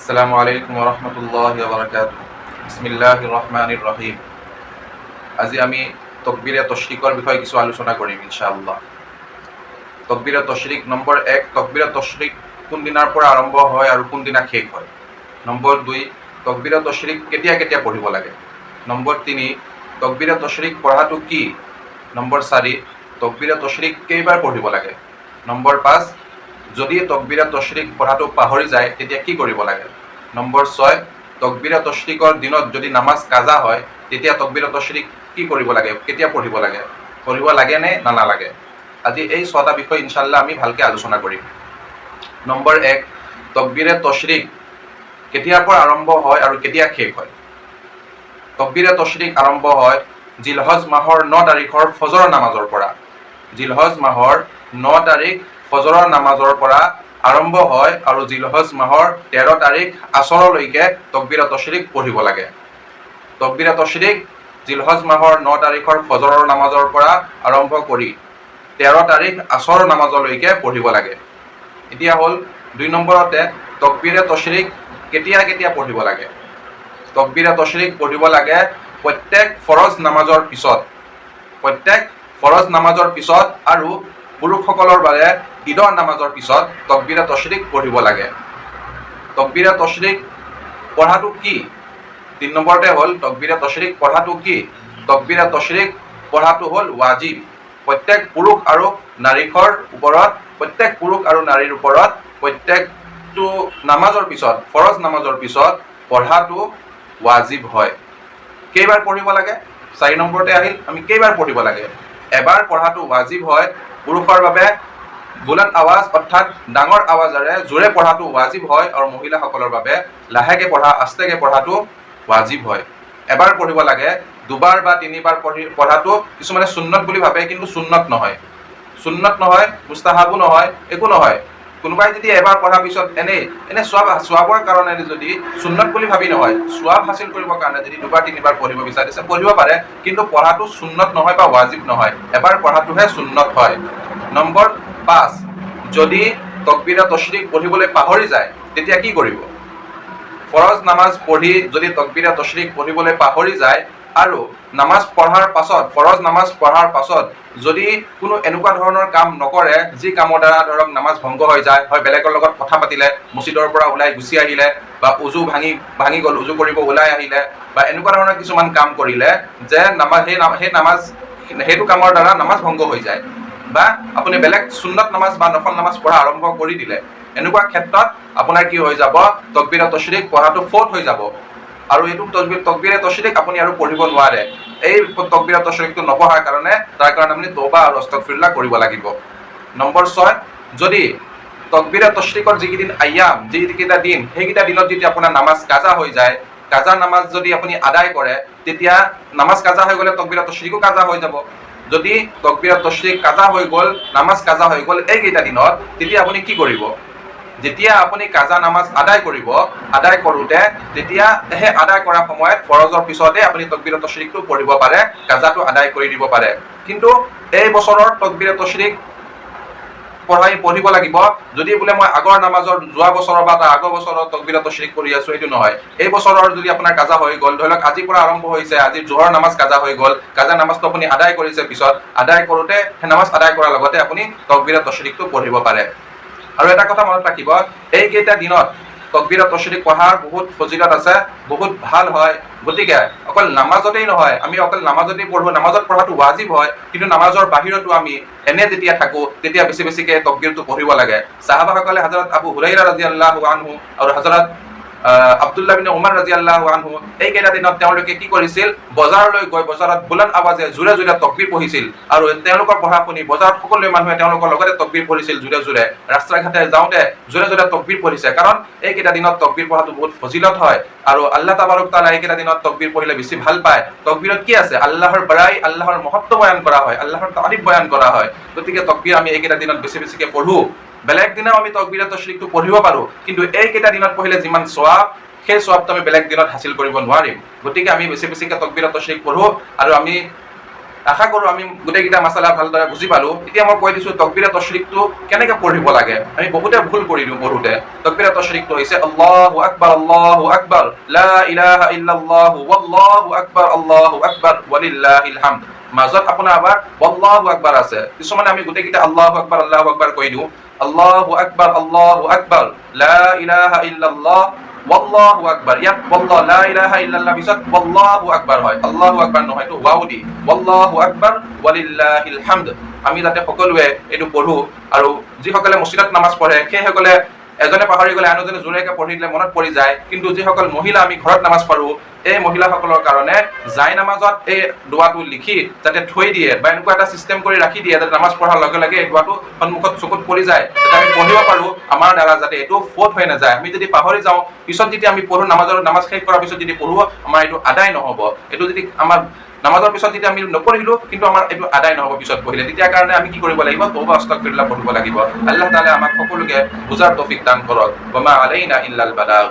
আসসালামু আলাইকুম ওয়া ৰাহমাতুল্লাহি ওয়া বাৰাকাতুহু। বিসমিল্লাহিৰ ৰহমানিৰ ৰহিম। আজি আমি তাকবীৰে তাশৰিকৰ বিষয়ে কিছু আলোচনা কৰিম ইনশাআল্লাহ। তাকবীৰে তাশৰিক নম্বৰ ১, তাকবীৰে তাশৰিক কোন দিনাৰ পৰা আৰম্ভ হয় আৰু কোন দিনা শেষ হয়। নম্বৰ ২, তাকবীৰে তাশৰিক কেতিয়া কেতিয়া পঢ়িব লাগে। নম্বৰ ৩, তাকবীৰে তাশৰিক পঢ়াটো কি। নম্বৰ ৪, তাকবীৰে তাশৰিক কেইবাৰ পঢ়িব লাগে। নম্বৰ ৫, যদি তাকবীৰে তাশৰিক পঢ়াটো পাহৰি যায় তেতিয়া কি কৰিব লাগে। নম্বৰ ৬, তাকবীৰে তাশৰিকৰ দিনত যদি নামাজ কাজা হয় তেতিয়া তাকবীৰে তাশৰিক কি কৰিব লাগে, কেতিয়া পঢ়িব লাগে, পঢ়িব লাগে নে নালাগে। আজি এই ৬টা বিষয় ইনশাআল্লাহ আমি ভালকৈ আলোচনা কৰিম। নম্বৰ ১, তাকবীৰে তাশৰিক কেতিয়াৰ পৰা আৰম্ভ হয় আৰু কেতিয়া শেষ হয়। তাকবীৰে তাশৰিক আৰম্ভ হয় জিলহজ মাহৰ ৯ তাৰিখৰ ফজৰৰ নামাজৰ পৰা। জিলহজ মাহৰ ৯ তাৰিখ ফজৰৰ নামাজৰ পৰা আৰম্ভ হয় আৰু জিলহজ মাহৰ ১৩ তাৰিখ আসৰলৈকে তাকবীৰে তাশৰিক পঢ়িব লাগে। তাকবীৰে তাশৰিক জিলহজ মাহৰ ৯ তাৰিখৰ ফজৰৰ নামাজৰ পৰা আৰম্ভ কৰি ১৩ তাৰিখ আসৰ নামাজলৈকে পঢ়িব লাগে। এতিয়া হ'ল ২ নম্বৰতে তাকবীৰে তাশৰিক কেতিয়া কেতিয়া পঢ়িব লাগে। তাকবীৰে তাশৰিক পঢ়িব লাগে প্ৰত্যেক ফৰজ নামাজৰ পিছত। প্ৰত্যেক ফৰজ নামাজৰ পিছত আৰু পুৰুষসকলৰ বাবে ঈদৰ নামাজৰ পিছত তাকবীৰে তাশৰিক পঢ়িব লাগে। তাকবীৰে তাশৰিক পঢ়াটো কি। ৩ নম্বৰতে হ'ল তাকবীৰে তাশৰিক পঢ়াটো কি। তাকবীৰে তাশৰিক পঢ়াটো হ'ল ৱাজিব। প্ৰত্যেক পুৰুষ আৰু নাৰীৰ ওপৰত, প্ৰত্যেক পুৰুষ আৰু নাৰীৰ ওপৰত প্ৰত্যেকটো নামাজৰ পিছত, ফৰজ নামাজৰ পিছত পঢ়াটো ৱাজিব হয়। কেইবাৰ পঢ়িব লাগে। ৪ নম্বৰতে আহিল আমি কেইবাৰ পঢ়িব লাগে। এবাৰ পঢ়াটো ৱাজিব হয়। পুৰুষৰ বাবে বুলন্দ আৱাজ অৰ্থাৎ ডাঙৰ আৱাজেৰে জোৰে পঢ়াটো ৱাজিব হয় আৰু মহিলাসকলৰ বাবে লাহেকৈ পঢ়া, আস্তেকৈ পঢ়াটো ৱাজিব হয়। এবাৰ পঢ়িব লাগে। দুবাৰ বা তিনিবাৰ পঢ়াটো কিছুমানে সুন্নত বুলি ভাবে, কিন্তু সুন্নত নহয়। সুন্নত নহয়, মুস্তাহাবো নহয়, একো নহয়। কোনোবাই যদি এবাৰ পঢ়াৰ পিছত এনে চোৱাবৰ কাৰণে যদি সুন্নত বুলি ভাবি নহয়, চোৱাব হাচিল কৰিবৰ কাৰণে যদি দুবাৰ তিনিবাৰ পঢ়িব বিচাৰিছে পঢ়িব পাৰে, কিন্তু পঢ়াটো সুন্নত নহয় বা ৱাজিব নহয়। এবাৰ পঢ়াটোহে সুন্নত হয়। নম্বৰ ৫, যদি তাকবীৰে তাশৰিক পঢ়িবলৈ পাহৰি যায় তেতিয়া কি কৰিব। ফৰজ নামাজ পঢ়ি যদি তাকবীৰে তাশৰিক পঢ়িবলৈ পাহৰি যায় আৰু নামাজ পঢ়াৰ পাছত, ফৰজ নামাজ পঢ়াৰ পাছত যদি কোনো এনেকুৱা ধৰণৰ কাম নকৰে যি কামৰ দ্বাৰা ধৰক নামাজ ভংগ হৈ যায়, হয় বেলেগৰ লগত কথা পাতিলে, মছজিদৰ পৰা ওলাই গুচি আহিলে, বা উজু ভাঙি গ'ল, উজু কৰিব ওলাই আহিলে, বা এনেকুৱা ধৰণৰ কিছুমান কাম কৰিলে যে সেইটো কামৰ দ্বাৰা নামাজ ভংগ হৈ যায়, বা আপুনি বেলেগ সুন্নত নামাজ বা নফল নামাজ পঢ়া আৰম্ভ কৰি দিলে, এনেকুৱা ক্ষেত্ৰত আপোনাৰ কি হৈ যাব, তাকবীৰে তাশৰিক পঢ়াটো ফৌত হৈ যাব আৰু এইটো তাকবীৰে তাশৰিক আপুনি আৰু পঢ়িব নোৱাৰে। এই তাকবীৰে তাশৰিকটো নপঢ়াৰ কাৰণে তাৰ কাৰণে আপুনি তওবা আৰু আস্তাগফিৰুল্লাহ কৰিব লাগিব। নম্বৰ ৬, যদি তাকবীৰে তাশৰিকৰ যিকেইদিন আয়াম, যিকেইটা দিন, সেইকেইটা দিনত যদি আপোনাৰ নামাজ কাজা হৈ যায়, কাজা নামাজ যদি আপুনি আদায় কৰে, তেতিয়া নামাজ কাজা হৈ গ'লে তাকবীরে তাশরিকো কাজা হৈ যাব। যদি তাকবীরে তাশরিক কাজা হৈ গ'ল, নামাজ কাজা হৈ গ'ল এইকেইটা দিনত, তেতিয়া আপুনি কি কৰিব। যেতিয়া আপুনি কাজা নামাজ আদায় কৰিব, আদায় কৰোঁতে তেতিয়া সেই আদায় কৰাৰ সময়ত ফৰজৰ পিছতে আপুনি তাকবীৰে তাশৰিকটো পঢ়িব পাৰে, কাজাটো আদায় কৰি দিব পাৰে। কিন্তু এই বছৰৰ তাকবীৰে তাশৰিক পঢ়িব লাগিব যদি বোলে মই আগৰ নামাজৰ যোৱা বছৰৰ বা তাৰ আগৰ বছৰৰ তাকবীৰে তাশৰিক পঢ়ি আছো, এইটো নহয়। এই বছৰৰ যদি আপোনাৰ কাজা হৈ গ'ল, ধৰি লওক আজিৰ পৰা আৰম্ভ হৈছে, আজি জোহৰ নামাজ কাজা হৈ গ'ল, কাজা নামাজটো আপুনি আদায় কৰিছে, পিছত আদায় কৰোঁতে সেই নামাজ আদায় কৰাৰ লগতে আপুনি তাকবীৰে তাশৰিকটো পঢ়িব পাৰে। আৰু এটা কথা মনত ৰাখিব, এইকেইটা দিনত তাকবীৰে তাশৰিক পঢ়াৰ বহুত ফজিলত আছে, বহুত ভাল হয়। গতিকে অকল নামাজতেই নহয়, আমি অকল নামাজতেই পঢ়োঁ, নামাজত পঢ়াটো ৱাজিব হয়, কিন্তু নামাজৰ বাহিৰতো আমি এনে যেতিয়া থাকোঁ তেতিয়া বেছি বেছিকৈ তাকবীৰটো পঢ়িব লাগে। সাহাবাসকলে হযৰত আবু হুৰাইৰা ৰাদিয়াল্লাহু আনহু আৰু হযৰত আব্দুল্লাহ বিন উমৰ ৰাদিয়াল্লাহু আনহু এইকেইটা দিনত তেওঁলোকে কি কৰিছিল, বজাৰলৈ গৈ বজাৰত বুলন্দ আৱাজে জোৰে জোৰে তাকবীৰ পঢ়িছিল, আৰু তেওঁলোকৰ পঢ়া শুনি বজাৰত সকলো মানুহে তেওঁলোকৰ লগতে তাকবীৰ পঢ়িছিল জোৰে জোৰে। ৰাস্তা ঘাটে যাওঁতে জোৰে জোৰে তাকবীৰ পঢ়িছে, কাৰণ এইকেইটা দিনত তাকবীৰ পঢ়াটো বহুত ফজিলত হয়, আৰু আল্লাহ তাবাৰক তাআলা এইকেইটা দিনত তাকবীৰ পঢ়িলে বেছি ভাল পায়। তাকবীৰত কি আছে, আল্লাহৰ বড়াই, আল্লাহৰ মহত্ব বয়ান কৰা হয়, আল্লাহৰ তাৰিফ বয়ান কৰা হয়। গতিকে তাকবীৰ আমি এইকেইটা দিনত বেছি বেছিকৈ পঢ়োঁ। বেলেগ দিনাও আমি তাকবীৰে তাশৰিকটো পঢ়িব পাৰোঁ, কিন্তু এইকেইটা দিনত পঢ়িলে যিমান সওয়াব, সেই সওয়াবটো আমি বেলেগ দিনত হাসিল কৰিব নোৱাৰিম। গতিকে আমি বেছি বেছিকৈ তাকবীৰে তাশৰিক পঢ়োঁ, আৰু আমি আশা কৰোঁ আমি গোটেইকেইটা মাছালা ভালদৰে বুজি পালোঁ। এতিয়া মই কৈ দিছোঁ তকবীৰে তশৰিকটো কেনেকৈ পঢ়িব লাগে। আমি বহুতে ভুল কৰি দিওঁ পঢ়োতে। তকবীৰে তশৰিকটো হৈছে আল্লাহু আকবাৰ, লা ইলাহা ইল্লাল্লাহু ওয়াল্লাহু আকবাৰ ওয়ালিল্লাহিল হামদ। মাজত আপোনাৰ আবার আল্লাহু আকবার আছে। কিছুমানে আমি গোটেইকেইটা আল্লাহু আকবার কৈ দিওঁ। আল্লাহু আকবার, লা ইলাহা ইল্লাল্লাহ ওয়াল্লাহু আকবার। ইয়াত ওয়াল্লাহ লা ইলাহা ইল্লাল্লাহ পিছত ওয়াল্লাহু আকবার হয়, আল্লাহু আকবার নহয়, এইটো ওয়াও দি ওয়াল্লাহু আকবার ওয়ালিল্লাহিল হামদ। আমি যাতে সকলোৱে এইটো পঢ়ো, আৰু যিসকলে মছজিদত নামাজ পঢ়ে সেইসকলে এজনে পাহৰি গ'লে আন এজনে জোৰেকে পঢ়ি দিলে মনত পৰি যায়। কিন্তু যিসকল মহিলা আমি ঘৰত নামাজ পঢ়ো, এই মহিলাসকলৰ কাৰণে জাই নামাজত এই দোৱাটো লিখি যাতে থৈ দিয়ে বা এনেকুৱা এটা চিষ্টেম কৰি ৰাখি দিয়ে যাতে নামাজ পঢ়াৰ লগে লগে এই দোৱাটো সন্মুখত চকুত পৰি যায়, যাতে আমি পঢ়িব পাৰোঁ। আমাৰ দ্বাৰা যাতে এইটো ফট হৈ নাযায়। আমি যদি পাহৰি যাওঁ, পিছত যেতিয়া আমি পঢ়ো, নামাজ শেষ কৰাৰ পিছত যদি পঢ়ো, আমাৰ এইটো আদায় নহ'ব। এইটো যদি আমাৰ নামাজৰ পিছত যেতিয়া আমি নপঢ়িলোঁ, কিন্তু আমাৰ এইটো আদায় নহ'ব পিছত পঢ়িলে। তেতিয়া কাৰণে আমি কি কৰিব লাগিব? তওবা আস্তাগফিৰুল্লাহ পঢ়িব লাগিব। আল্লাহ তাআলা আমাক সকলোকে বুজাৰ তৌফিক দান কৰক। ওয়া মা আলাইনা ইল্লাল বালাগ।